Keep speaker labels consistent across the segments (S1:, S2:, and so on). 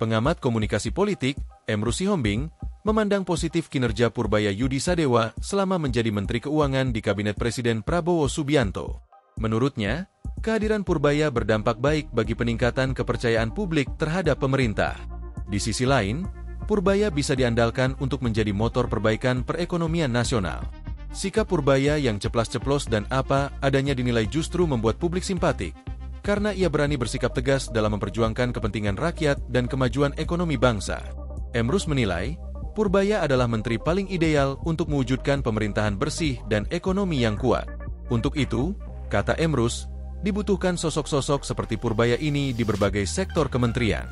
S1: Pengamat komunikasi politik, Emrus Sihombing, memandang positif kinerja Purbaya Yudi Sadewa selama menjadi Menteri Keuangan di Kabinet Presiden Prabowo Subianto. Menurutnya, kehadiran Purbaya berdampak baik bagi peningkatan kepercayaan publik terhadap pemerintah. Di sisi lain, Purbaya bisa diandalkan untuk menjadi motor perbaikan perekonomian nasional. Sikap Purbaya yang ceplas-ceplos dan apa adanya dinilai justru membuat publik simpatik, karena ia berani bersikap tegas dalam memperjuangkan kepentingan rakyat dan kemajuan ekonomi bangsa. Emrus menilai, Purbaya adalah menteri paling ideal untuk mewujudkan pemerintahan bersih dan ekonomi yang kuat. Untuk itu, kata Emrus, dibutuhkan sosok-sosok seperti Purbaya ini di berbagai sektor kementerian.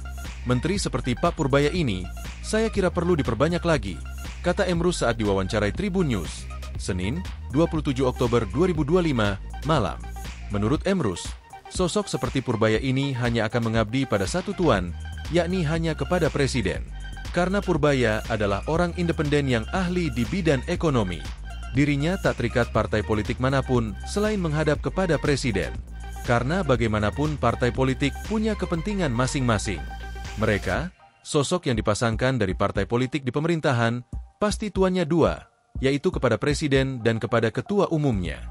S1: Menteri seperti Pak Purbaya ini, saya kira perlu diperbanyak lagi, kata Emrus saat diwawancarai Tribun News, Senin, 27 Oktober 2025, malam. Menurut Emrus, sosok seperti Purbaya ini hanya akan mengabdi pada satu tuan, yakni hanya kepada Presiden. Karena Purbaya adalah orang independen yang ahli di bidang ekonomi. Dirinya tak terikat partai politik manapun selain menghadap kepada Presiden. Karena bagaimanapun partai politik punya kepentingan masing-masing. Mereka, sosok yang dipasangkan dari partai politik di pemerintahan, pasti tuannya dua, yaitu kepada Presiden dan kepada Ketua Umumnya.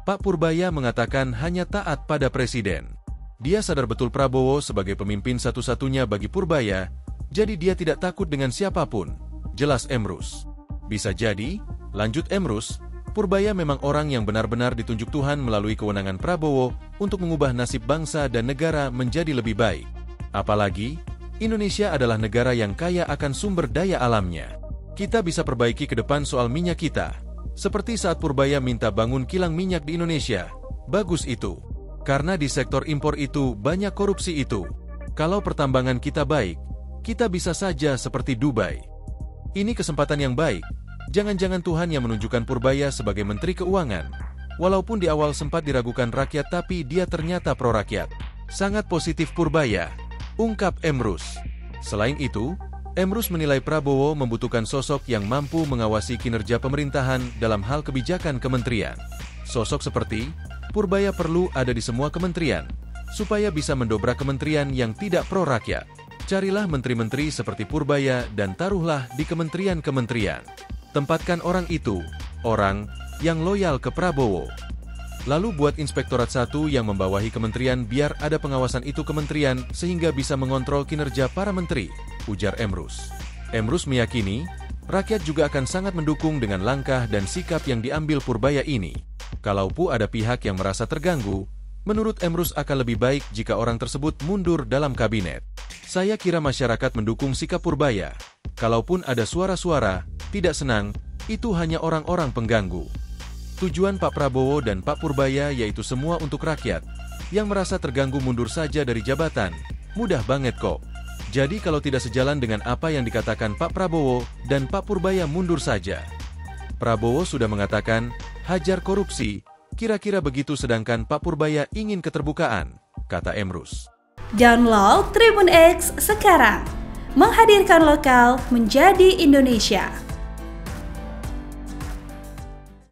S1: Pak Purbaya mengatakan hanya taat pada Presiden. Dia sadar betul Prabowo sebagai pemimpin satu-satunya bagi Purbaya, jadi dia tidak takut dengan siapapun, jelas Emrus. Bisa jadi, lanjut Emrus, Purbaya memang orang yang benar-benar ditunjuk Tuhan melalui kewenangan Prabowo untuk mengubah nasib bangsa dan negara menjadi lebih baik. Apalagi, Indonesia adalah negara yang kaya akan sumber daya alamnya. Kita bisa perbaiki ke depan soal minyak kita. Seperti saat Purbaya minta bangun kilang minyak di Indonesia. Bagus itu. Karena di sektor impor itu banyak korupsi itu. Kalau pertambangan kita baik, kita bisa saja seperti Dubai. Ini kesempatan yang baik. Jangan-jangan Tuhan yang menunjukkan Purbaya sebagai Menteri Keuangan. Walaupun di awal sempat diragukan rakyat tapi dia ternyata pro-rakyat. Sangat positif Purbaya, ungkap Emrus. Selain itu, Emrus menilai Prabowo membutuhkan sosok yang mampu mengawasi kinerja pemerintahan dalam hal kebijakan kementerian. Sosok seperti Purbaya perlu ada di semua kementerian, supaya bisa mendobrak kementerian yang tidak pro-rakyat. Carilah menteri-menteri seperti Purbaya dan taruhlah di kementerian-kementerian. Tempatkan orang itu, orang yang loyal ke Prabowo. Lalu buat Inspektorat 1 yang membawahi kementerian biar ada pengawasan itu kementerian sehingga bisa mengontrol kinerja para menteri, ujar Emrus. Emrus meyakini, rakyat juga akan sangat mendukung dengan langkah dan sikap yang diambil Purbaya ini. Kalaupun ada pihak yang merasa terganggu, menurut Emrus akan lebih baik jika orang tersebut mundur dalam kabinet. Saya kira masyarakat mendukung sikap Purbaya. Kalaupun ada suara-suara tidak senang, itu hanya orang-orang pengganggu. Tujuan Pak Prabowo dan Pak Purbaya yaitu semua untuk rakyat. Yang merasa terganggu mundur saja dari jabatan. Mudah banget kok. Jadi kalau tidak sejalan dengan apa yang dikatakan Pak Prabowo dan Pak Purbaya mundur saja. Prabowo sudah mengatakan, hajar korupsi, kira-kira begitu sedangkan Pak Purbaya ingin keterbukaan, kata Emrus.
S2: Download Tribun X sekarang. Menghadirkan lokal menjadi Indonesia.